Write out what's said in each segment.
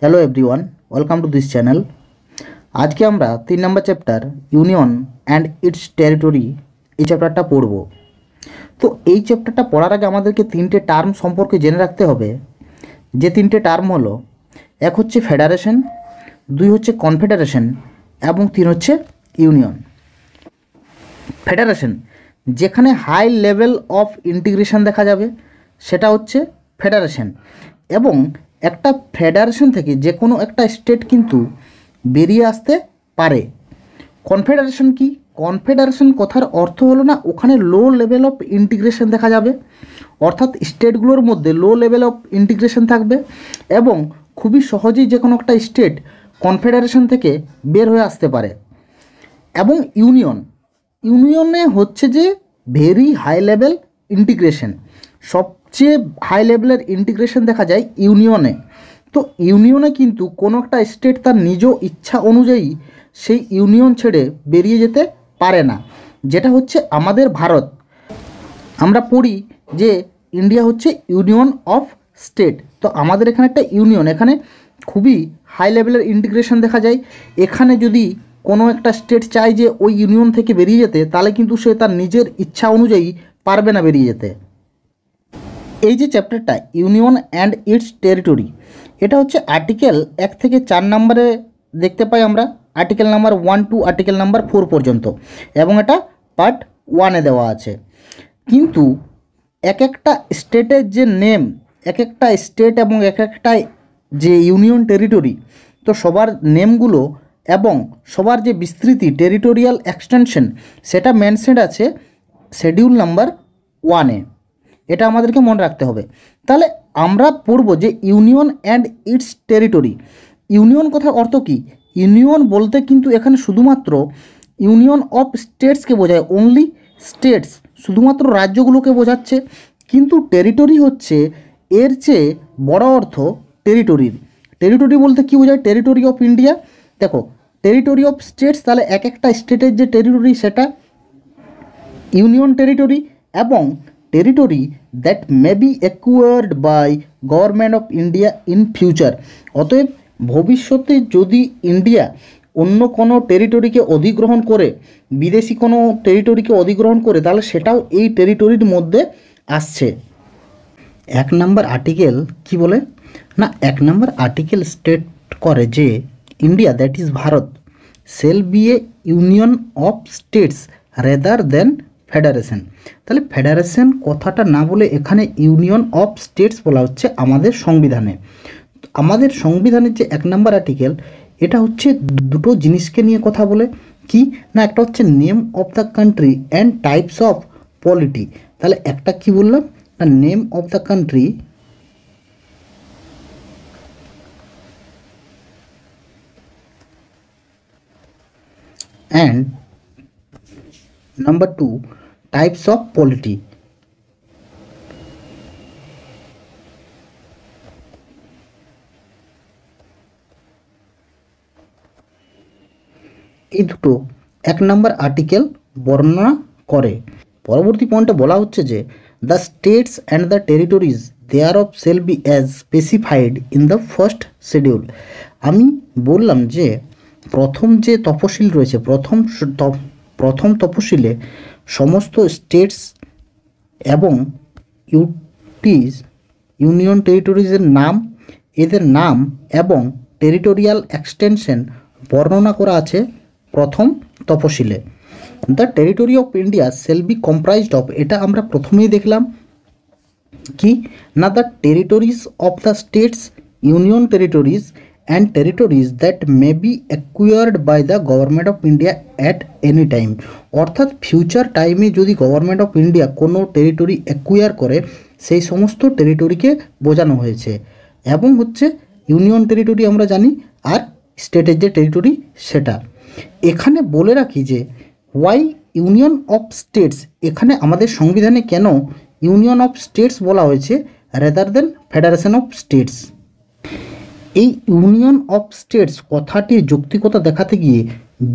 Hello everyone, welcome to this channel. আজকে আমরা 3 নম্বর chapter union and its territory এই চ্যাপ্টারটা পড়ব। তো এই চ্যাপ্টারটা পড়ার আগে আমাদেরকে 3টে টার্ম সম্পর্কে জেনে রাখতে হবে। যে 3টে টার্ম হলো, এক হচ্ছে ফেডারেশন, 2 হচ্ছে কনফেডারেশন এবং 3 হচ্ছে ইউনিয়ন। ফেডারেশন, যেখানে হাই লেভেল অফ ইন্টিগ্রেশন দেখা যাবে সেটা হচ্ছে ফেডারেশন, এবং একটা ফেডারেশন থেকে যে কোনো একটা স্টেট কিন্তু বেরিয়ে আসতে পারে। কনফেডারেশন কি? কনফেডারেশন কথার অর্থ হলো না ওখানে লো লেভেল অফ ইন্টিগ্রেশন দেখা যাবে, অর্থাৎ স্টেটগুলোর মধ্যে লো লেভেল অফ ইন্টিগ্রেশন থাকবে এবং খুবই সহজেই যে কোনো একটা স্টেট কনফেডারেশন থেকে বের হয়ে আসতে পারে। এবং ইউনিয়নে হচ্ছে যে ভেরি হাই লেভেল ইন্টিগ্রেশন, সবচেয়ে হাই লেভেলের ইন্টিগ্রেশন দেখা যায় ইউনিয়নে। তো ইউনিয়নে কিন্তু কোনো একটা স্টেট তার নিজ ইচ্ছা অনুযায়ী সেই ইউনিয়ন ছেড়ে বেরিয়ে যেতে পারে না, যেটা হচ্ছে আমাদের ভারত। আমরা পড়ি যে ইন্ডিয়া হচ্ছে ইউনিয়ন অফ স্টেট, তো আমাদের এখানে একটা ইউনিয়ন, এখানে খুবই হাই লেভেলের ইন্টিগ্রেশন দেখা যায়। এখানে যদি কোনো একটা স্টেট চায় যে ওই ইউনিয়ন থেকে বেরিয়ে যেতে, তাহলে কিন্তু সে তার নিজের ইচ্ছা অনুযায়ী পারবে না বেরিয়ে যেতে। এই যে চ্যাপ্টারটা ইউনিয়ন অ্যান্ড ইটস টেরিটরি, এটা হচ্ছে আর্টিকেল 1 থেকে 4 নম্বরে দেখতে পাই আমরা, article number 1 to article number 4 পর্যন্ত, এবং এটা পার্ট 1-এ দেওয়া আছে। কিন্তু এক একটা স্টেটের যে নেম, এক একটা স্টেট এবং এক একটা যে ইউনিয়ন টেরিটরি, তো সবার নেমগুলো এবং সবার যে বিস্তৃতি টেরিটোরিয়াল এক্সটেনশন সেটা মেনশন আছে শিডিউল নাম্বার 1-এ। এটা আমাদেরকে মনে রাখতে হবে। তাহলে আমরা পড়ব যে union and its territory. Union কথার অর্থ কী? ইউনিয়ন বলতে কিন্তু এখানে শুধুমাত্র ইউনিয়ন অফ স্টেটসকে বোঝায়, অনলি স্টেটস, শুধুমাত্র রাজ্যগুলোকে বোঝাচ্ছে। কিন্তু টেরিটরি হচ্ছে এর চেয়ে বড় অর্থ টেরিটরির। টেরিটরি বলতে কী বোঝায়? Territory of India. দেখো, টেরিটরি অফ স্টেটস, তাহলে এক একটা স্টেটের যে টেরিটরি সেটা ইউনিয়ন টেরিটরি, এবং territory that may be acquired by government of India in future. অতএব ভবিষ্যতে যদি ইন্ডিয়া অন্য কোনো টেরিটরিকে অধিগ্রহণ করে, বিদেশি কোনো টেরিটরিকে অধিগ্রহণ করে, তাহলে সেটাও এই টেরিটরির মধ্যে আসছে। 1 নম্বর আর্টিকেল কি বলে না, 1 নম্বর আর্টিকেল স্টেট করে যে India, that is Bharat, shall be a union of states rather than federation. তাহলে ফেডারেশন কথাটা না বলে এখানে ইউনিয়ন অফ স্টেটস বলা হচ্ছে আমাদের সংবিধানে। আমাদের সংবিধানের যে 1 নম্বর আর্টিকেল, এটা হচ্ছে দুটো জিনিসকে নিয়ে কথা বলে। কি না, একটা হচ্ছে name of the country and types of cruelty. তাহলে একটা কি বললাম না, name of the country and number 2 types of cruelty. এই দুটো 1 নম্বর আর্টিকেল বর্ণনা করে। পরবর্তী পয়েন্টে বলা হচ্ছে যে the states and the territories thereof shall be as specified in the first schedule. আমি বললাম যে প্রথম যে তফসিল রয়েছে, প্রথম তফসিলে সমস্ত স্টেটস এবং ইউনিয়ন টেরিটরিজের নাম, এদের নাম এবং টেরিটোরিয়াল এক্সটেনশন বর্ণনা করা আছে প্রথম তফসিলে। The territory of India shall be comprised of, এটা আমরা প্রথমেই দেখলাম কি না, the territories of the states, union territories and territories that may be acquired by the government of India at any time. অর্থাৎ ফিউচার টাইমে যদি গভর্নমেন্ট অফ ইন্ডিয়া কোনো টেরিটরি অ্যাকুয়ার করে, সেই সমস্ত টেরিটরিকে বোঝানো হয়েছে। এবং হচ্ছে ইউনিয়ন টেরিটরি আমরা জানি, আর স্টেটের যে টেরিটরি সেটা। এখানে বলে রাখি যে ওয়াই ইউনিয়ন অফ স্টেটস, এখানে আমাদের সংবিধানে কেন ইউনিয়ন অফ স্টেটস বলা হয়েছে rather than federation of states. এই ইউনিয়ন অফ স্টেটস কথাটির যৌক্তিকতা দেখাতে গিয়ে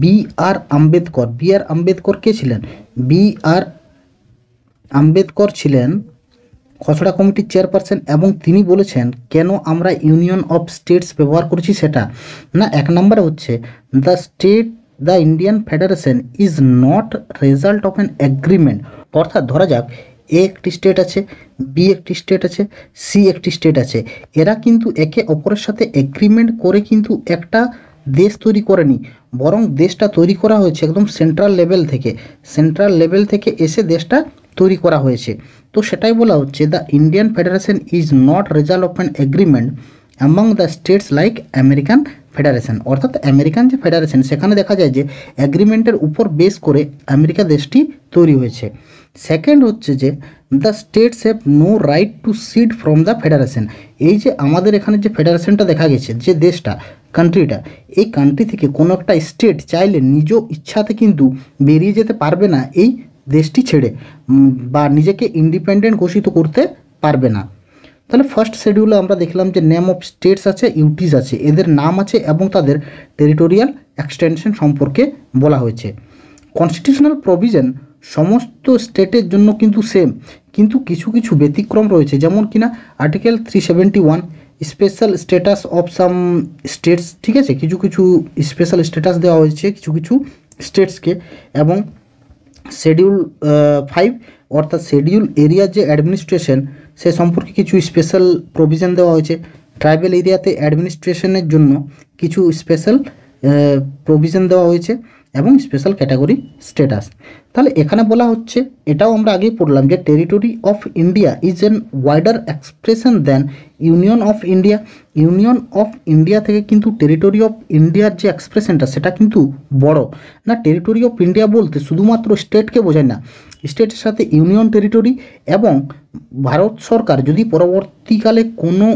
বি আর আম্বেদকর কে ছিলেন? বি আর আম্বেদকর ছিলেন খসড়া কমিটির চেয়ারপারসন, এবং তিনি বলেছেন কেন আমরা ইউনিয়ন অফ স্টেটস ব্যবহার করছি সেটা। না, 1 নম্বরে হচ্ছে the Indian federation is not result of an agreement. অর্থাৎ ধরা যাক এ একটি স্টেট আছে, বি একটি স্টেট আছে, সি একটি স্টেট আছে, এরা কিন্তু একে অপরের সাথে এগ্রিমেন্ট করে কিন্তু একটা দেশ তৈরি করেনি, বরং দেশটা তৈরি করা হয়েছে একদম সেন্ট্রাল লেভেল থেকে এসে দেশটা তৈরি করা হয়েছে। তো সেটাই বলা হচ্ছে the Indian federation is not result of an agreement among the states like American federation. অর্থাৎ আমেরিকান যে ফেডারেশন সেখানে দেখা যায় যে অ্যাগ্রিমেন্টের উপর বেস করে আমেরিকা দেশটি তৈরি হয়েছে। সেকেন্ড হচ্ছে যে the states have no right to cede from the federation. এই যে আমাদের এখানে যে ফেডারেশনটা দেখা গেছে, যে দেশটা, কান্ট্রিটা, এই কান্ট্রি থেকে কোনো একটা স্টেট চাইলে নিজ ইচ্ছাতে কিন্তু বেরিয়ে যেতে পারবে না এই দেশটি ছেড়ে, বা নিজেকে ইন্ডিপেন্ডেন্ট ঘোষিত করতে পারবে না। তাহলে ফার্স্ট শিডিউলে আমরা দেখলাম যে নেম অফ স্টেটস আছে, ইউটিস আছে, এদের নাম আছে এবং তাদের টেরিটোরিয়াল এক্সটেনশন সম্পর্কে বলা হয়েছে। কনস্টিটিউশনাল প্রভিশন সমস্ত স্টেটের জন্য কিন্তু সেম, কিন্তু কিছু কিছু ব্যতিক্রম রয়েছে, যেমন কিনা article 371 special status of some states, ঠিক আছে, কিছু কিছু স্পেশাল স্ট্যাটাস দেওয়া হয়েছে কিছু কিছু স্টেটসকে, এবং শিডিউল 5 অর্থাৎ শিডিউল এরিয়ার যে অ্যাডমিনিস্ট্রেশন সে সম্পর্কে কিছু স্পেশাল প্রভিশন দেওয়া হয়েছে। ট্রাইবাল এরিয়াতে অ্যাডমিনিস্ট্রেশনের জন্য কিছু স্পেশাল প্রভিশন দেওয়া হয়েছে এবং স্পেশাল ক্যাটাগরি স্ট্যাটাস। তাহলে এখানে বলা হচ্ছে, এটাও আমরা আগেই পড়লাম, যে territory of India is an wider expression than union of India. Union of India থেকে কিন্তু টেরিটরি অফ ইন্ডিয়ার যে এক্সপ্রেশনটা সেটা কিন্তু বড় না। টেরিটরি অফ ইন্ডিয়া বলতে শুধুমাত্র স্টেটকে বোঝায় না, স্টেটের সাথে ইউনিয়ন টেরিটরি, এবং ভারত সরকার যদি পরবর্তীকালে কোনো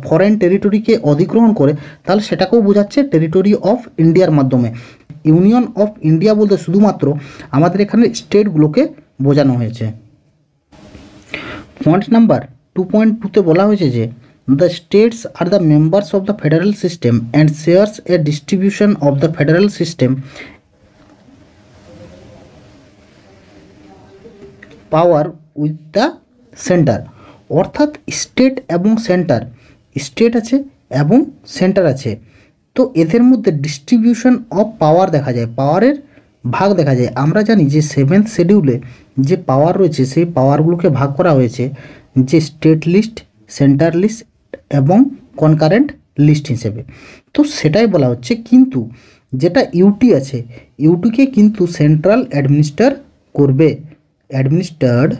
ফরেন টেরিটরিকে অধিগ্রহণ করে তাহলে সেটাকেও বোঝাচ্ছে টেরিটরি অফ ইন্ডিয়ার মাধ্যমে। ইউনিয়ন অফ ইন্ডিয়া বলতে শুধুমাত্র আমাদের এখানে স্টেটগুলোকে বোঝানো হয়েছে। পয়েন্ট নাম্বার 2.2তে বলা হয়েছে যে the states are the members of the federal system and shares A distribution of the federal system power with the centre. অর্থাৎ স্টেট এবং সেন্টার, স্টেট আছে এবং সেন্টার আছে, তো এদের মধ্যে ডিস্ট্রিবিউশন অফ পাওয়ার দেখা যায়, পাওয়ারের ভাগ দেখা যায়। আমরা জানি যে 7th শিডিউলে যে পাওয়ার রয়েছে সেই পাওয়ারগুলোকে ভাগ করা হয়েছে যে স্টেট লিস্ট, সেন্টার লিস্ট এবং কনকারেন্ট লিস্ট হিসেবে। তো সেটাই বলা হচ্ছে, কিন্তু যেটা ইউটি আছে, ইউটিকে কিন্তু সেন্ট্রাল অ্যাডমিনিস্টার করবে, অ্যাডমিনিস্টার্ড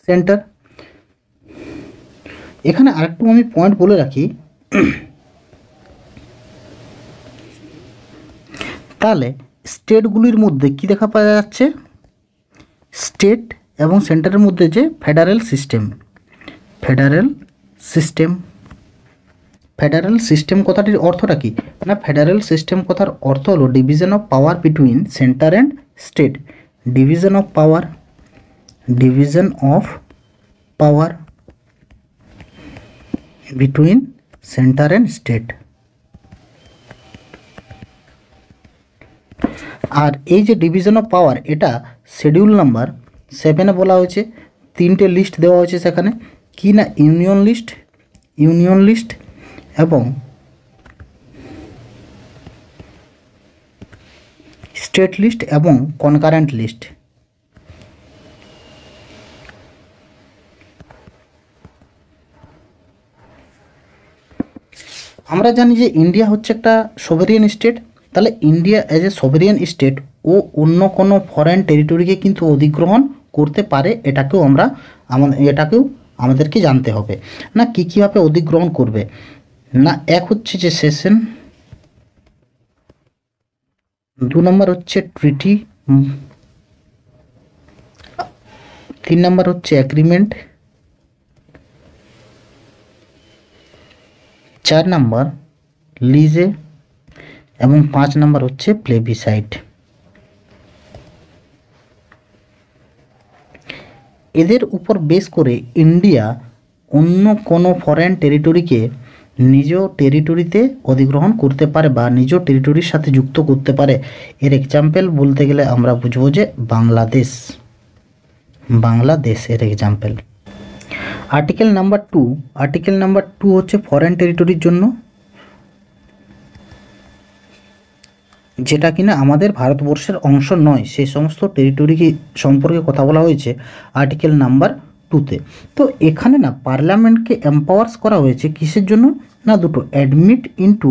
সেন্টার। এখানে আরেকটু আমি পয়েন্ট বলে রাখি, তাহলে স্টেটগুলির মধ্যে কি দেখা পাওয়া যাচ্ছে, স্টেট এবং সেন্টারের মধ্যে যে ফেডারেল সিস্টেম, ফেডারেল সিস্টেম কথাটির অর্থটা কি না, ফেডারেল সিস্টেম কথার অর্থ হলো division of power between centre and state, division of power between centre and state. আর এই যে ডিভিশন অফ পাওয়ার, এটা শিডিউল নাম্বার 7-এ বলা হয়েছে, 3টে লিস্ট দেওয়া হয়েছে সেখানে, কি না ইউনিয়ন লিস্ট এবং স্টেট লিস্ট এবং কনকারেন্ট লিস্ট। আমরা জানি যে ইন্ডিয়া হচ্ছে একটা সভেরিয়ান স্টেট, তাহলে ইন্ডিয়া অ্যাজ এ সভেরিয়ান স্টেট ও অন্য কোনো ফরেন টেরিটরিকে কিন্তু অধিগ্রহণ করতে পারে, এটাকেও আমাদেরকে জানতে হবে না কীভাবে অধিগ্রহণ করবে। না, এক হচ্ছে যে সেশন, 2 নম্বর হচ্ছে ট্রিটি, 3 নম্বর হচ্ছে এগ্রিমেন্ট, 4 নম্বর লিজে এবং 5 নম্বর হচ্ছে প্লেবিসাইড। এদের উপর বেস করে ইন্ডিয়া অন্য কোনো ফরেন টেরিটরিকে নিজ টেরিটরিতে অধিগ্রহণ করতে পারে বা নিজ টেরিটরির সাথে যুক্ত করতে পারে। এর এক্সাম্পল বলতে গেলে আমরা বুঝবো যে বাংলাদেশ এর এক্সাম্পল। আর্টিকেল নাম্বার 2 হচ্ছে ফরেন টেরিটরির জন্য, যেটা কিনা আমাদের ভারতবর্ষের অংশ নয়, সেই সমস্ত টেরিটরি সম্পর্কে কথা বলা হয়েছে আর্টিকেল নাম্বার 2-তে। তো এখানে না পার্লামেন্টকে এম্পাওয়ার্স করা হয়েছে কিসের জন্য না, দুটো, admit into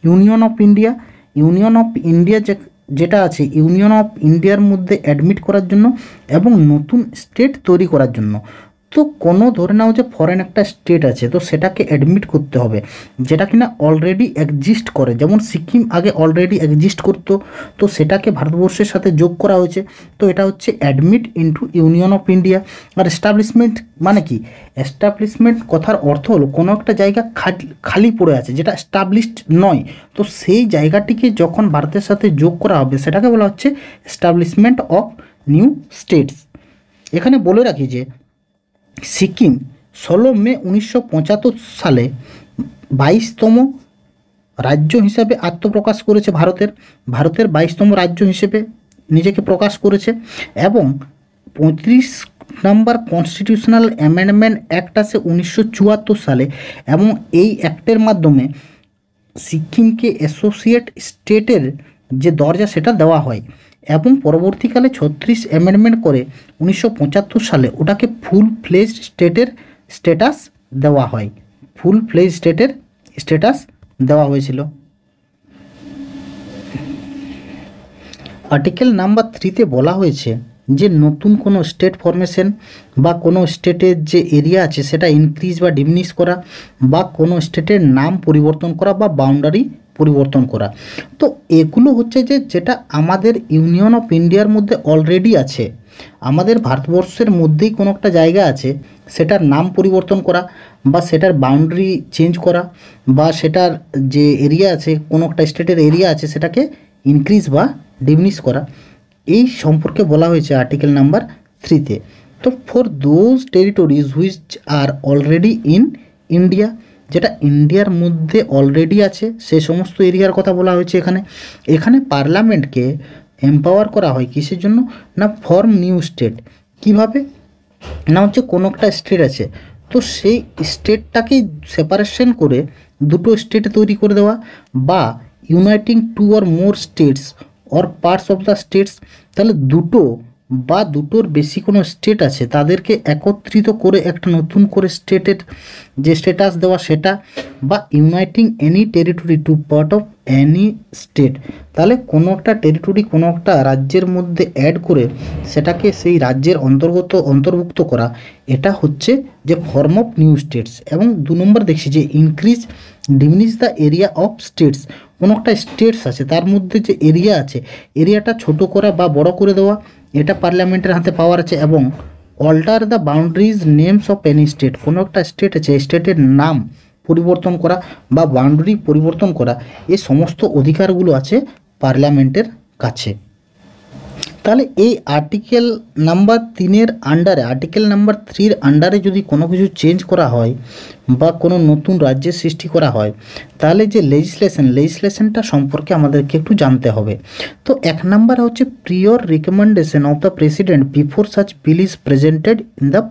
union of India যেটা আছে ইউনিয়ন অফ ইন্ডিয়ার মধ্যে অ্যাডমিট করার জন্য এবং নতুন স্টেট তৈরি করার জন্য। তো কোনো ধরে নাও যে ফরেন একটা স্টেট আছে, তো সেটাকে অ্যাডমিট করতে হবে যেটা কিনা অলরেডি এক্সিস্ট করে, যেমন সিকিম আগে অলরেডি এক্সিস্ট করতো, তো সেটাকে ভারতবর্ষের সাথে যোগ করা হয়েছে। তো এটা হচ্ছে admit into union of India. আর এস্টাবলিশমেন্ট মানে কি, এস্টাবলিশমেন্ট কথার অর্থ হলো কোনো একটা জায়গা খালি পড়ে আছে যেটা এস্টাবলিশড নয়, তো সেই জায়গাটিকে যখন ভারতের সাথে যোগ করা হবে সেটাকে বলা হচ্ছে এস্টাবলিশমেন্ট অফ নিউ স্টেটস। এখানে বলে রাখি যে সিকিম 16 মে 1975 সালে 22তম রাজ্য হিসাবে আত্মপ্রকাশ করেছে, ভারতের 22তম রাজ্য হিসেবে নিজেকে প্রকাশ করেছে। এবং 35 নম্বর কনস্টিটিউশনাল অ্যামেন্ডমেন্ট অ্যাক্ট আসে 1974 সালে, এবং এই অ্যাক্টের মাধ্যমে সিকিমকে অ্যাসোসিয়েট স্টেটের যে দরজা সেটা দেওয়া হয়, এবং পরবর্তীকালে 36 অ্যামেন্ডমেন্ট করে 1975 সালে ওটাকে ফুল ফ্লেজড স্টেটের স্ট্যাটাস দেওয়া হয়েছিল। আর্টিকেল নাম্বার 3-তে বলা হয়েছে যে নতুন কোনো স্টেট ফরমেশন বা কোনো স্টেটের যে এরিয়া আছে সেটা ইনক্রিজ বা ডিমিনিশ করা, বা কোনো স্টেটের নাম পরিবর্তন করা বা বাউন্ডারি পরিবর্তন করা। তো এগুলো হচ্ছে যেটা আমাদের ইউনিয়ন অফ ইন্ডিয়ার মধ্যে অলরেডি আছে, আমাদের ভারতবর্ষের মধ্যেই কোনো একটা জায়গা আছে, সেটার নাম পরিবর্তন করা বা সেটার বাউন্ডারি চেঞ্জ করা, বা সেটার যে এরিয়া আছে কোনো একটা স্টেটের এরিয়া আছে সেটাকে ইনক্রিজ বা ডিমিনিশ করা, এই সম্পর্কে বলা হয়েছে আর্টিকেল নাম্বার 3-তে। তো for those territories which are already in India, যেটা ইন্ডিয়ার মধ্যে অলরেডি আছে সেই সমস্ত এরিয়ার কথা বলা হয়েছে। এখানে পার্লামেন্টকে এম্পাওয়ার করা হয় কিসের জন্য না, ফর্ম নিউ স্টেট। কিভাবে না, হচ্ছে কোনো একটা স্টেট আছে, তো সেই স্টেটটাকেই সেপারেশন করে দুটো স্টেট তৈরি করে দেওয়া, বা uniting 2 or more states or parts of the states, তাহলে দুটো বা দুটোর বেশি কোনো স্টেট আছে তাদেরকে একত্রিত করে একটা নতুন করে স্টেটের যে স্ট্যাটাস দেওয়া সেটা, বা uniting any territory to part of any state, তাহলে কোনো একটা টেরিটরি কোনো একটা রাজ্যের মধ্যে অ্যাড করে সেটাকে সেই রাজ্যের অন্তর্ভুক্ত করা, এটা হচ্ছে যে ফর্ম অফ নিউ স্টেটস। এবং 2 নম্বর দেখছি যে increase diminish the area of states, কোনো একটা স্টেটস আছে তার মধ্যে যে এরিয়া আছে এরিয়াটা ছোট করা বা বড় করে দেওয়া, এটা পার্লামেন্টের হাতে পাওয়ার আছে। এবং alter the boundaries names of any state, কোনো একটা স্টেট আছে স্টেটের নাম পরিবর্তন করা বা বাউন্ডারি পরিবর্তন করা, এই সমস্ত অধিকারগুলো আছে পার্লামেন্টের কাছে। তাহলে এই আর্টিকেল নাম্বার 3-এর আন্ডারে, আর্টিকেল নাম্বার 3-র আন্ডারে যদি কোনো কিছু চেঞ্জ করা হয় বা কোনো নতুন রাজ্যের সৃষ্টি করা হয়, তাহলে যে লেজিসলেশনটা সম্পর্কে আমাদেরকে একটু জানতে হবে। তো 1 নম্বর হচ্ছে prior recommendation of the president before such bill is presented in the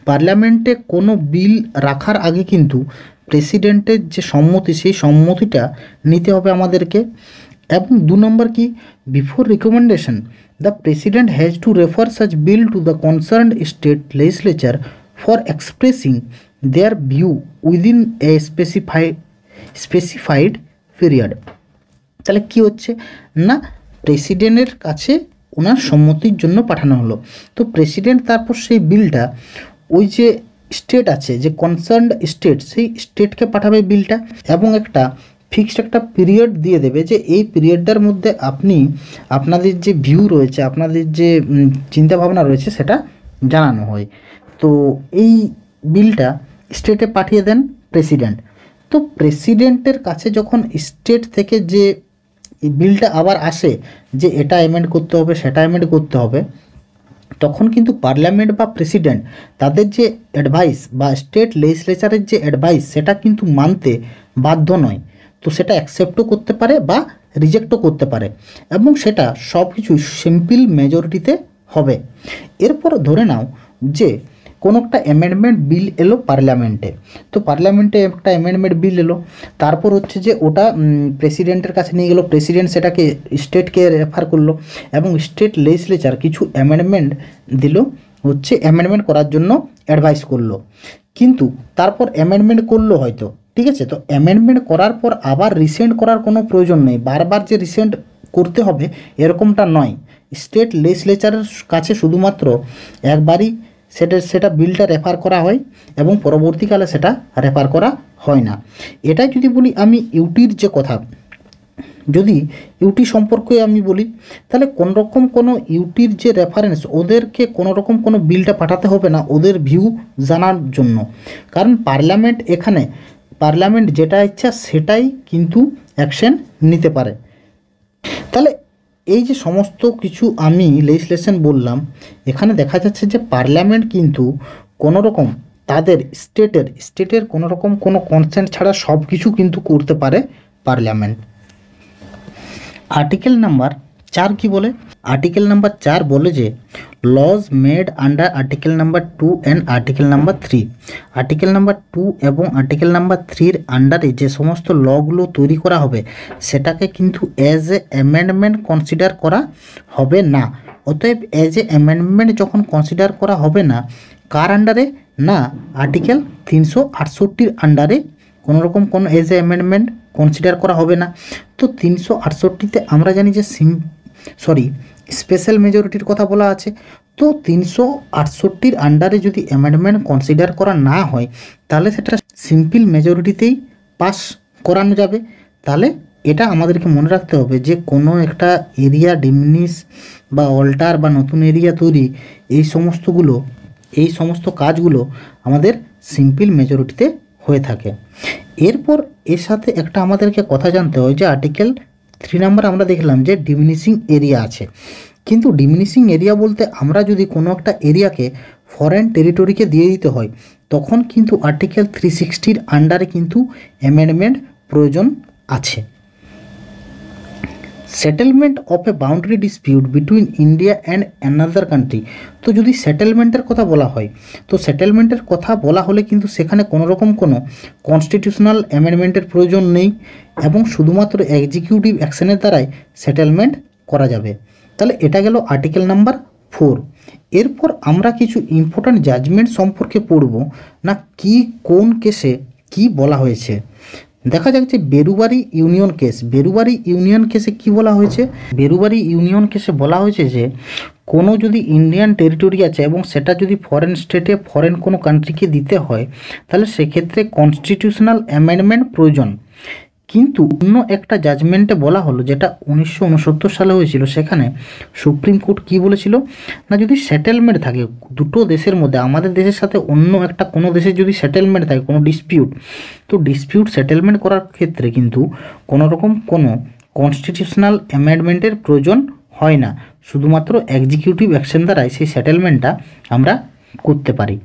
পার্লামেন্টে কোনো বিল রাখার আগে কিন্তু প্রেসিডেন্টের যে সম্মতি সেই সম্মতিটা নিতে হবে আমাদেরকে। এবং 2 নম্বর কি, before recommendation the president has to refer such bill to the concerned state legislature for expressing their view within a specified period. তাহলে কি হচ্ছে না, প্রেসিডেন্টের কাছে ওনার সম্মতির জন্য পাঠানো হলো, তো প্রেসিডেন্ট তারপর সেই বিলটা ওই যে স্টেট আছে যে কনসার্নড স্টেট, সেই স্টেটকে পাঠাবে বিলটা, এবং একটা ফিক্সড একটা পিরিয়ড দিয়ে দেবে যে এই পিরিয়ডটার মধ্যে আপনি আপনাদের যে ভিউ রয়েছে, আপনাদের যে চিন্তাভাবনা রয়েছে সেটা জানানো হয়। তো এই বিলটা স্টেটে পাঠিয়ে দেন প্রেসিডেন্ট। তো প্রেসিডেন্টের কাছে যখন স্টেট থেকে যে বিলটা আবার আসে যে এটা অ্যামেন্ড করতে হবে সেটা অ্যামেন্ড করতে হবে, তখন কিন্তু পার্লামেন্ট বা প্রেসিডেন্ট তাদের যে অ্যাডভাইস বা স্টেট লেজিসলেচারের যে অ্যাডভাইস সেটা কিন্তু মানতে বাধ্য নয়। তো সেটা অ্যাকসেপ্টও করতে পারে বা রিজেক্টও করতে পারে, এবং সেটা সব কিছু সিম্পল মেজরিটিতে হবে। এরপর ধরে নাও যে কোনো একটা অ্যামেন্ডমেন্ট বিল এলো পার্লামেন্টে, তো পার্লামেন্টে একটা অ্যামেন্ডমেন্ট বিল এলো, তারপর হচ্ছে যে ওটা প্রেসিডেন্টের কাছে নিয়ে গেলো, প্রেসিডেন্ট সেটাকে স্টেটকে রেফার করলো, এবং স্টেট লেজিসলেচার কিছু অ্যামেন্ডমেন্ট দিল, হচ্ছে অ্যামেন্ডমেন্ট করার জন্য অ্যাডভাইস করলো। কিন্তু তারপর অ্যামেন্ডমেন্ট করলো হয়তো, ঠিক আছে, তো অ্যামেন্ডমেন্ট করার পর আবার রিসেন্ট করার কোনো প্রয়োজন নেই, বারবার যে রিসেন্ট করতে হবে এরকমটা নয়। স্টেট লেজিসলেচারের কাছে শুধুমাত্র একবারই সেটা বিলটা রেফার করা হয়, এবং পরবর্তীকালে সেটা রেফার করা হয় না। এটাই যদি বলি আমি ইউটির যে কথা, যদি ইউটি সম্পর্কে আমি বলি, তাহলে কোনোরকম কোনো ইউটির যে রেফারেন্স, ওদেরকে কোনোরকম কোনো বিলটা পাঠাতে হবে না ওদের ভিউ জানার জন্য, কারণ পার্লামেন্ট যেটা ইচ্ছা সেটাই কিন্তু অ্যাকশন নিতে পারে। তাহলে এই যে সমস্ত কিছু আমি লেজিসলেশন বললাম, এখানে দেখা যাচ্ছে যে পার্লামেন্ট কিন্তু কোনো রকম তাদের স্টেটের কোনো রকম কোনো কনসেন্ট ছাড়া সব কিছু কিন্তু করতে পারে পার্লামেন্ট। আর্টিকেল নাম্বার 4 কি বলে? আর্টিকেল নাম্বার 4 বলে যে laws made under article number 2 and article number 3। Article number 2 এবং আর্টিকেল নাম্বার 3-র আন্ডারে যে সমস্ত লগুলো তৈরি করা হবে সেটাকে কিন্তু অ্যাজ এ অ্যামেন্ডমেন্ট কনসিডার করা হবে না। অতএব অ্যাজ এ অ্যামেন্ডমেন্ট যখন কনসিডার করা হবে না, কার আন্ডারে? না, আর্টিকেল 368-র আন্ডারে কোনো রকম কোনো এজ এ অ্যামেন্ডমেন্ট কনসিডার করা হবে না। তো 368-তে আমরা জানি যে স্পেশাল মেজরিটির কথা বলা আছে। তো 368-র আন্ডারে যদি অ্যামেন্ডমেন্ট কনসিডার করা না হয় তাহলে সেটা সিম্পল মেজরিটিতেই পাস করানো যাবে। তাহলে এটা আমাদেরকে মনে রাখতে হবে যে কোনো একটা এরিয়া ডিমিনিশ বা অল্টার বা নতুন এরিয়া তৈরি, এই সমস্ত কাজগুলো আমাদের সিম্পল মেজরিটিতে হয়ে থাকে। এরপর এর সাথে একটা আমাদেরকে কথা জানতে হয় যে আর্টিকেল 3 নাম্বার আমরা দেখলাম যে ডিমিনিশিং এরিয়া আছে, কিন্তু ডিমিনিশিং এরিয়া বলতে আমরা যদি কোনো একটা এরিয়াকে ফরেন টেরিটরিকে দিয়ে দিতে হয় তখন কিন্তু আর্টিকেল 360-র আন্ডারে কিন্তু অ্যামেন্ডমেন্ট প্রয়োজন আছে। Settlement of A boundary dispute between India and another country. তো যদি সেটেলমেন্টের কথা বলা হয়, তো সেটেলমেন্টের কথা বলা হলে কিন্তু সেখানে কোনো রকম কোনো কনস্টিটিউশনাল অ্যামেন্ডমেন্টের প্রয়োজন নেই, এবং শুধুমাত্র এক্সিকিউটিভ অ্যাকশনের দ্বারাই সেটেলমেন্ট করা যাবে। তাহলে এটা গেল আর্টিকেল নাম্বার 4। এরপর আমরা কিছু ইম্পর্ট্যান্ট জাজমেন্ট সম্পর্কে পড়ব না, কোন কেসে কি বলা হয়েছে। দেখা যাচ্ছে বেরুবারি ইউনিয়ন কেসে কি বলা হয়েছে? বেরুবারি ইউনিয়ন কেসে বলা হয়েছে যে কোনো যদি ইন্ডিয়ান টেরিটরি আছে এবং সেটা যদি ফরেন স্টেটে ফরেন কোনো কান্ট্রিকে দিতে হয় তাহলে সেক্ষেত্রে কনস্টিটিউশনাল অ্যামেন্ডমেন্ট প্রয়োজন। কিন্তু অন্য একটা জাজমেন্টে বলা হলো, যেটা 1969 সালে হয়েছিল, সেখানে সুপ্রিম কোর্ট কি বলেছিল না, যদি সেটেলমেন্ট থাকে দুটো দেশের মধ্যে, আমাদের দেশের সাথে অন্য একটা কোনো দেশের যদি সেটেলমেন্ট থাকে কোনো ডিসপিউট, তো ডিসপিউট সেটেলমেন্ট করার ক্ষেত্রে কিন্তু কোনো রকম কোনো কনস্টিটিউশনাল অ্যামেন্ডমেন্টের প্রয়োজন হয় না, শুধুমাত্র এক্সিকিউটিভ অ্যাকশন দ্বারাই সেই সেটেলমেন্টটা আমরা করতে পারি।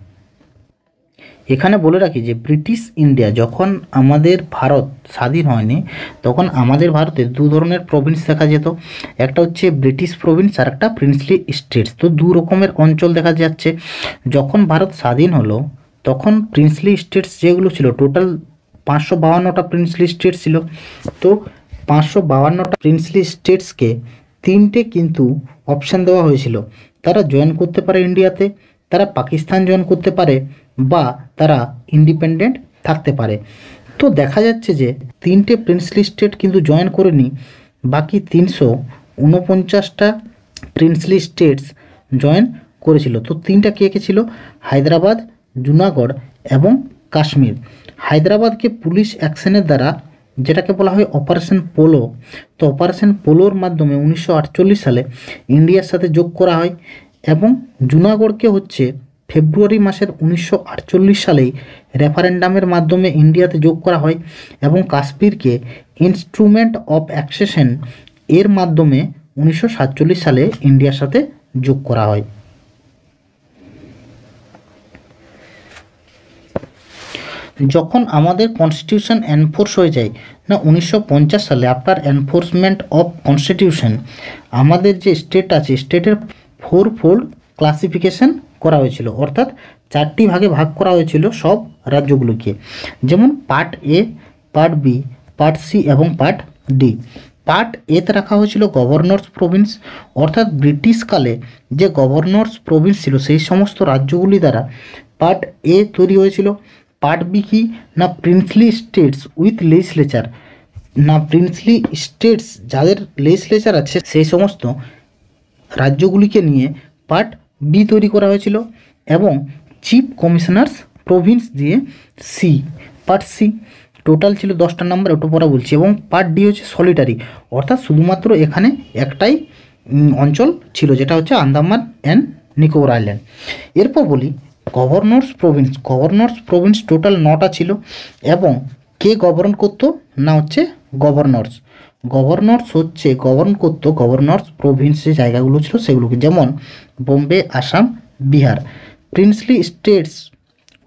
এখানে বলে রাখি যে ব্রিটিশ ইন্ডিয়া যখন আমাদের ভারত স্বাধীন হয়নি তখন আমাদের ভারতে দু ধরনের প্রভিন্স দেখা যেত, একটা হচ্ছে ব্রিটিশ প্রভিন্স আর একটা প্রিন্সলি স্টেটস। তো দু রকমের অঞ্চল দেখা যাচ্ছে। যখন ভারত স্বাধীন হলো তখন প্রিন্সলি স্টেটস যেগুলো ছিল, টোটাল 552টা প্রিন্সলি স্টেটস ছিল। তো 552টা প্রিন্সলি স্টেটসকে 3টে কিন্তু অপশান দেওয়া হয়েছিল, তারা জয়েন করতে পারে ইন্ডিয়াতে, তারা পাকিস্তান জয়েন করতে পারে, বা তারা ইন্ডিপেন্ডেন্ট থাকতে পারে। তো দেখা যাচ্ছে যে 3টে প্রিন্সলি স্টেট কিন্তু জয়েন করেনি, বাকি 349টা প্রিন্সলি স্টেটস জয়েন করেছিল। তো 3টা কে ছিল? হায়দ্রাবাদ, জুনাগড় এবং কাশ্মীর। হায়দ্রাবাদকে পুলিশ অ্যাকশনের দ্বারা, যেটাকে বলা হয় অপারেশন পোলো, তো অপারেশন পোলোর মাধ্যমে 1948 সালে ইন্ডিয়ার সাথে যোগ করা হয়, এবং জুনাগড়কে হচ্ছে ফেব্রুয়ারি মাসের 1948 সালেই রেফারেন্ডামের মাধ্যমে ইন্ডিয়াতে যোগ করা হয়, এবং কাশ্মীরকে ইনস্ট্রুমেন্ট অফ অ্যাক্সেশন এর মাধ্যমে 1947 সালে ইন্ডিয়ার সাথে যোগ করা হয়। যখন আমাদের কনস্টিটিউশন এনফোর্স হয়ে যায় না 1950 সালে, আফটার এনফোর্সমেন্ট অফ কনস্টিটিউশন, আমাদের যে স্টেট আছে স্টেটের 4 ফোল্ড ক্লাসিফিকেশন করা হয়েছিল, অর্থাৎ 4টি ভাগে ভাগ করা হয়েছিল সব রাজ্যগুলোকে। যেমন part A, part B, part C এবং পার্ট ডি। পার্ট এতে রাখা হয়েছিল গভর্নর্স প্রভিন্স, অর্থাৎ ব্রিটিশকালে যে গভর্নর্স প্রভিন্স ছিল সেই সমস্ত রাজ্যগুলি দ্বারা পার্ট এ তৈরি হয়েছিল। পার্ট বি কি না প্রিন্সলি স্টেটস উইথ লেজিসলেচার, না প্রিন্সলি স্টেটস যাদের লেজিসলেচার আছে সেই সমস্ত রাজ্যগুলিকে নিয়ে পার্ট বি তৈরি করা হয়েছিল। এবং চিফ কমিশনার্স প্রভিন্স দিয়ে সি, পার্ট সি টোটাল ছিল 10টা নাম্বার, ওটা পরে বলছি। এবং পার্ট ডি হচ্ছে সলিটারি, অর্থাৎ শুধুমাত্র এখানে একটাই অঞ্চল ছিল, যেটা হচ্ছে আন্দামান অ্যান্ড নিকোবর আইল্যান্ড। এরপর বলি governors province. Governors province total 9টা ছিল। এবং কে গভর্ন করতো না হচ্ছে গভর্নর্স। গভর্নর্স হচ্ছে গভর্ন করতো গভর্নর্স প্রভিন্স যে জায়গাগুলো ছিল সেগুলোকে, যেমন Bombay, Assam, Bihar. Princely states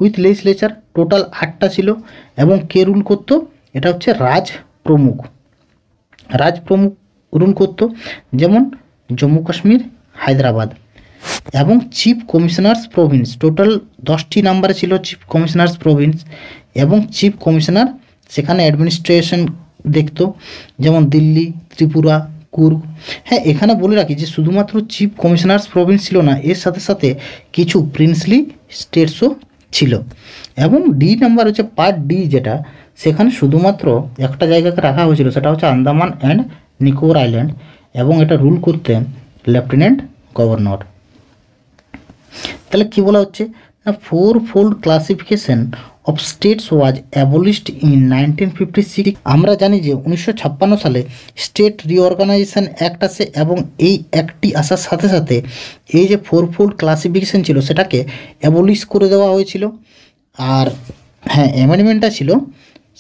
with legislature total 8টা ছিল। এবং কে রুল করতো, এটা হচ্ছে রাজ প্রমুখ। রাজ প্রমুখ রুল করতো, যেমন জম্মু কাশ্মীর, হায়দ্রাবাদ। এবং চিফ কমিশনার্স প্রভিন্স টোটাল 10টি নাম্বারে ছিল চিফ কমিশনার্স প্রভিন্স। এবং চিফ কমিশনার সেখানে অ্যাডমিনিস্ট্রেশন দেখতো, যেমন দিল্লি, ত্রিপুরা, কুর্গ। হ্যাঁ, এখানে বলে রাখি যে শুধুমাত্র চিফ কমিশনার্স প্রভিন্স ছিল না, এর সাথে সাথে কিছু প্রিন্সলি স্টেটসও ছিল। এবং ডি নাম্বার হচ্ছে পার্ট ডি, যেটা সেখানে শুধুমাত্র একটা জায়গাকে রাখা হয়েছিল, সেটা হচ্ছে আন্দামান অ্যান্ড নিকোবর আইল্যান্ড। এবং এটা রুল করতেন লেফটেন্যান্ট গভর্নর। তাহলে কী বলা হচ্ছে না 4 fold classification of states was abolished in 1956। আমরা জানি যে 1956 সালে স্টেট রিঅর্গানাইজেশন অ্যাক্ট আসে, এবং এই অ্যাক্টটি আসার সাথে সাথে এই যে 4 ফোল্ড ক্লাসিফিকেশন ছিল সেটাকে অ্যাবলিশ করে দেওয়া হয়েছিল। আর হ্যাঁ, অ্যামেন্ডমেন্টটা ছিল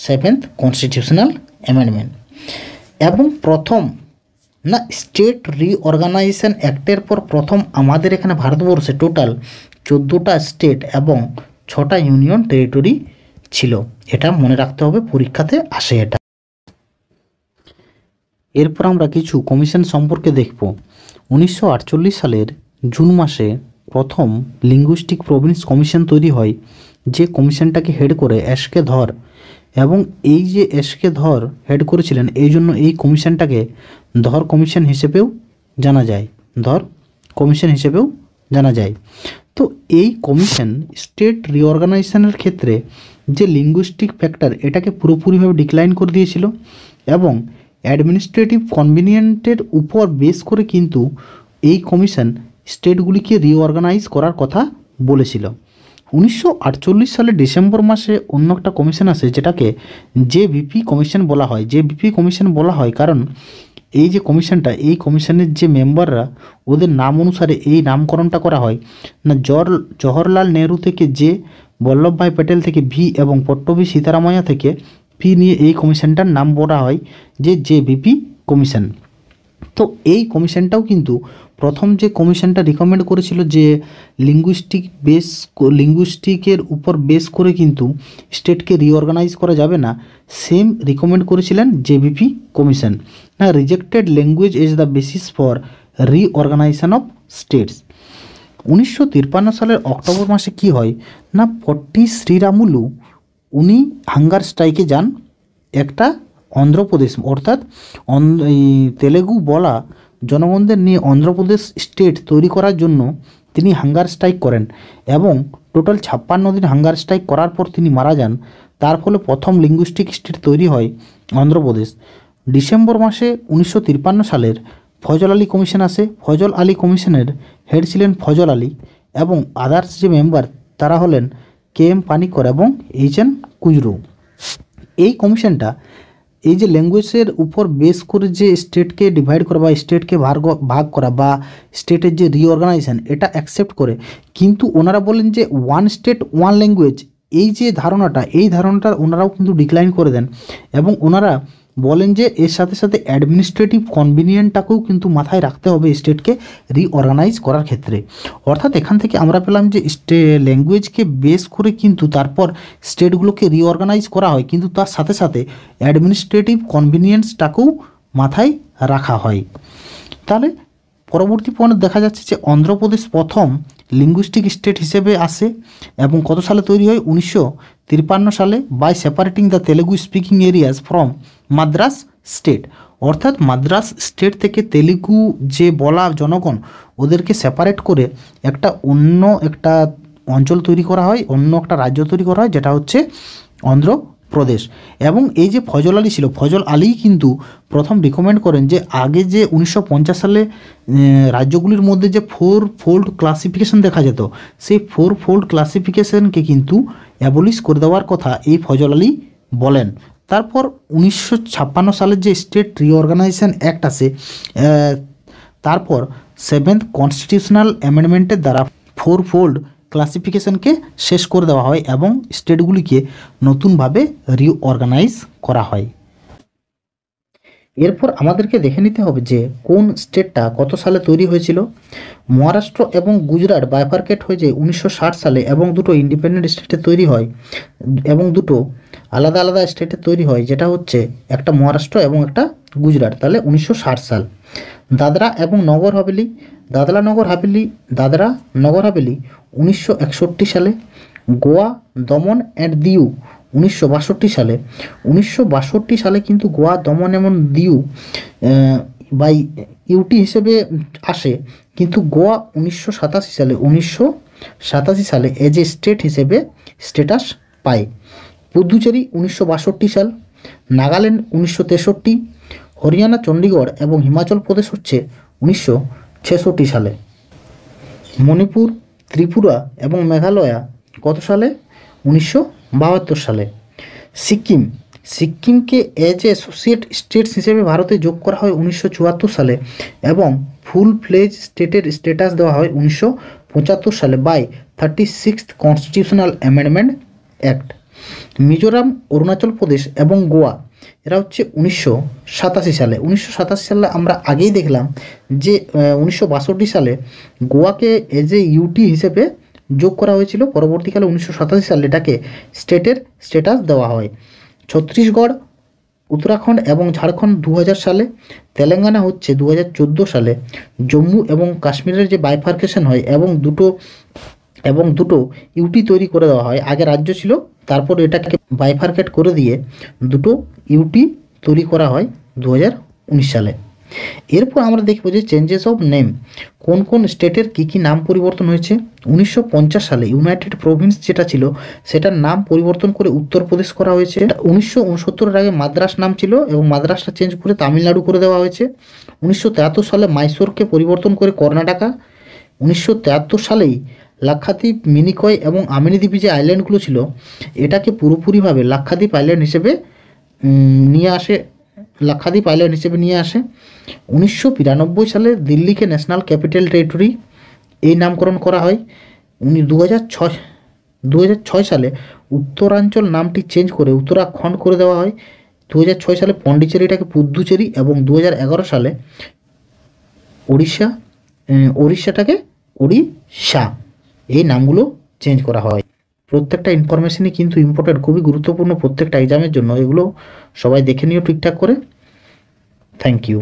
7th কনস্টিটিউশনাল অ্যামেন্ডমেন্ট। এবং প্রথম না স্টেট রিঅর্গানাইজেশন অ্যাক্টের পর প্রথম আমাদের এখানে ভারতবর্ষে টোটাল 14টা স্টেট এবং 6টা ইউনিয়ন টেরিটরি ছিল। এটা মনে রাখতে হবে, পরীক্ষাতে আসে এটা। এরপর আমরা কিছু কমিশন সম্পর্কে দেখব। 1948 সালের জুন মাসে প্রথম লিঙ্গুইস্টিক প্রভিন্স কমিশন তৈরি হয়, যে কমিশনটাকে হেড করে এসকে ধর। এবং এই যে এসকে ধর হেড করেছিলেন, এই জন্য এই কমিশনটাকে ধর কমিশন হিসেবেও জানা যায়, ধর কমিশন হিসেবেও জানা যায়। তো এই কমিশন স্টেট রিঅর্গানাইজেশনের ক্ষেত্রে যে লিঙ্গুইস্টিক ফ্যাক্টর এটাকে পুরোপুরিভাবে ডিক্লাইন করে দিয়েছিল, এবং অ্যাডমিনিস্ট্রেটিভ কনভিনিয়েন্টের উপর বেস করে কিন্তু এই কমিশন স্টেটগুলিকে রিঅর্গানাইজ করার কথা বলেছিল। 1948 সালের ডিসেম্বর মাসে অন্য একটা কমিশন আসে, যেটাকে জেভিপি কমিশন বলা হয়। জেভিপি কমিশন বলা হয় কারণ এই যে কমিশনটা, এই কমিশনের যে মেম্বাররা, ওদের নাম অনুসারে এই নামকরণটা করা হয়। না জওহরলাল নেহরু থেকে জে, বল্লভভাই প্যাটেল থেকে ভি, এবং পট্টভি সীতারামাইয়া থেকে পি নিয়ে এই কমিশনটার নাম বলা হয় যে জেভিপি কমিশন। তো এই কমিশনটাও কিন্তু প্রথম যে কমিশনটা রিকমেন্ড করেছিল যে লিঙ্গুইস্টিকের উপর বেস করে কিন্তু স্টেটকে রিঅর্গানাইজ করা যাবে না, সেম রিকমেন্ড করেছিলেন জেভিপি কমিশন। না rejected language is the basis for reorganisation of states. 1953 সালের অক্টোবর মাসে কি হয় না পট্টি শ্রীরামুলু উনি হাঙ্গার স্ট্রাইকে যান একটা অন্ধ্রপ্রদেশ, অর্থাৎ তেলেগু বলা জনগণদের নিয়ে অন্ধ্রপ্রদেশ স্টেট তৈরি করার জন্য তিনি হাঙ্গার স্ট্রাইক করেন। এবং টোটাল 56 দিন হাঙ্গার স্ট্রাইক করার পর তিনি মারা যান। তার ফলে প্রথম লিঙ্গুইস্টিক স্টেট তৈরি হয় অন্ধ্রপ্রদেশ। ডিসেম্বর মাসে 1953 সালের ফজল আলী কমিশন আসে। ফজল আলী কমিশনের হেড ছিলেন ফজল আলী, এবং আদার্স যে মেম্বার তারা হলেন কে এম পানিকর এবং এইচ এন কুজরু। এই কমিশনটা এই যে ল্যাঙ্গুয়েজের উপর বেস করে যে স্টেটকে ডিভাইড করা বা স্টেটকে ভাগ করা বা স্টেটের যে রিঅর্গানাইজেশন, এটা অ্যাকসেপ্ট করে। কিন্তু ওনারা বলেন যে ওয়ান স্টেট ওয়ান ল্যাঙ্গুয়েজ, এই যে ধারণাটা, এই ধারণাটা ওনারাও কিন্তু ডিক্লাইন করে দেন। এবং ওনারা বলেন যে এর সাথে সাথে অ্যাডমিনিস্ট্রেটিভ কনভিনিয়েন্টটাকেও কিন্তু মাথায় রাখতে হবে স্টেটকে রিঅর্গানাইজ করার ক্ষেত্রে। অর্থাৎ এখান থেকে আমরা পেলাম যে ল্যাঙ্গুয়েজকে বেস করে কিন্তু তারপর স্টেটগুলোকে রিঅর্গানাইজ করা হয়, কিন্তু তার সাথে সাথে অ্যাডমিনিস্ট্রেটিভ কনভিনিয়েন্সটাকেও মাথায় রাখা হয়। তাহলে পরবর্তী পয়েন্ট দেখা যাচ্ছে যে অন্ধ্রপ্রদেশ প্রথম লিঙ্গুইস্টিক স্টেট হিসেবে আসে এবং কত সালে তৈরি হয়? 1953 সালে, by separating the Telugu speaking areas from Madras state. অর্থাৎ মাদ্রাস স্টেট থেকে তেলেগু যে বলা জনগণ ওদেরকে সেপারেট করে অন্য একটা অঞ্চল তৈরি করা হয়, অন্য একটা রাজ্য তৈরি করা হয়, যেটা হচ্ছে অন্ধ্রপ্রদেশ। এবং এই যে ফজল আলী ছিল, ফজল আলী কিন্তু প্রথম রিকমেন্ড করেন যে আগে যে 1950 সালে রাজ্যগুলির মধ্যে যে 4 ফোল্ড ক্লাসিফিকেশন দেখা যেত, সেই 4 ফোল্ড ক্লাসিফিকেশনকে কিন্তু অ্যাবলিশ করে দেওয়ার কথা এই ফজল আলী বলেন। তারপর 1956 সালের যে স্টেট রিঅর্গানাইজেশন অ্যাক্ট আসে, তারপর 7th কনস্টিটিউশনাল অ্যামেন্ডমেন্টের দ্বারা 4 ফোল্ড ক্লাসিফিকেশনকে শেষ করে দেওয়া হয় এবং স্টেটগুলিকে নতুনভাবে রিঅর্গানাইজ করা হয়। এরপর আমাদেরকে দেখে নিতে হবে যে কোন স্টেটটা কত সালে তৈরি হয়েছিল। মহারাষ্ট্র এবং গুজরাট বাইফার্কেট হয়ে যায় 1960 সালে এবং দুটো ইন্ডিপেন্ডেন্ট স্টেটে তৈরি হয় এবং দুটো আলাদা আলাদা স্টেটে তৈরি হয়, যেটা হচ্ছে একটা মহারাষ্ট্র এবং একটা গুজরাট। তাহলে 1960 সাল। দাদরা এবং নগর হাভেলি, দাদরা নগর হাভেলি 1961 সালে। গোয়া, দমন অ্যান্ড দিউ 1962 সালে। 1962 সালে কিন্তু গোয়া, দমন এবং দিউ বাই ইউটি হিসেবে আসে, কিন্তু গোয়া 1987 সালে এজ এ স্টেট হিসেবে স্ট্যাটাস পায়। পুদুচেরি 1962 সাল। নাগাল্যান্ড 1963, হরিয়ানা, চণ্ডীগড় এবং হিমাচল প্রদেশ হচ্ছে 1966 সালে। মণিপুর, ত্রিপুরা এবং মেঘালয়া কত সালে? 1972 সালে। সিকিমকে এজ এ অ্যাসোসিয়েট স্টেটস হিসেবে ভারতে যোগ করা হয় 1974 সালে এবং ফুল ফ্লেজ স্টেটের স্ট্যাটাস দেওয়া হয় 1975 সালে by 36th constitutional amendment act. Mizoram, Arunachal Pradesh এবং গোয়া এরা হচ্ছে 1987 সালে। 1987 সালে আমরা আগেই দেখলাম যে 1962 সালে গোয়াকে এজ এ ইউটি হিসেবে যোগ করা হয়েছিল, পরবর্তীকালে 1987 সালে এটাকে স্টেটের স্ট্যাটাস দেওয়া হয়। ছত্তিশগড়, উত্তরাখণ্ড এবং ঝাড়খণ্ড 2000 সালে। তেলেঙ্গানা হচ্ছে 2014 সালে। জম্মু এবং কাশ্মীরের যে বাইফার্কেশন হয় এবং দুটো ইউটি তৈরি করে দেওয়া হয়, আগে রাজ্য ছিল, তারপর এটাকে বাইফার্কেট করে দিয়ে দুটো ইউটি তৈরি করা হয় 2019 সালে। এরপর আমরা দেখব যে চেঞ্জেস অফ নেম, কোন কোন স্টেটের কী নাম পরিবর্তন হয়েছে। 1950 সালে ইউনাইটেড প্রভিন্স যেটা ছিল সেটার নাম পরিবর্তন করে উত্তরপ্রদেশ করা হয়েছে। 1969 আগে মাদ্রাস নাম ছিল এবং মাদ্রাসটা চেঞ্জ করে তামিলনাড়ু করে দেওয়া হয়েছে। 1973 সালে মাইসোরকে পরিবর্তন করে কর্ণাটকা। 1973 সালেই লাক্ষাদ্বীপ, মিনিকয় এবং আমিনিদ্বীপে যে আইল্যান্ডগুলো ছিল এটাকে পুরোপুরিভাবে লাক্ষাদ্বীপ আইল্যান্ড হিসেবে নিয়ে আসে। 1992 সালে দিল্লিকে ন্যাশনাল ক্যাপিটাল টেরিটরি এই নামকরণ করা হয়। 2006 সালে উত্তরাঞ্চল নামটি চেঞ্জ করে উত্তরাখণ্ড করে দেওয়া হয়। 2006 সালে পন্ডিচেরিটাকে পুদুচেরি এবং 2011 সালে ওড়িশাটাকে ওড়িশা এই নামগুলো চেঞ্জ করা হয়। প্রত্যেকটা ইনফরমেশনই কিন্তু ইম্পর্টেন্ট, খুবই গুরুত্বপূর্ণ প্রত্যেকটা এক্সামের জন্য। এগুলো সবাই দেখে নিও ঠিকঠাক করে। Thank you.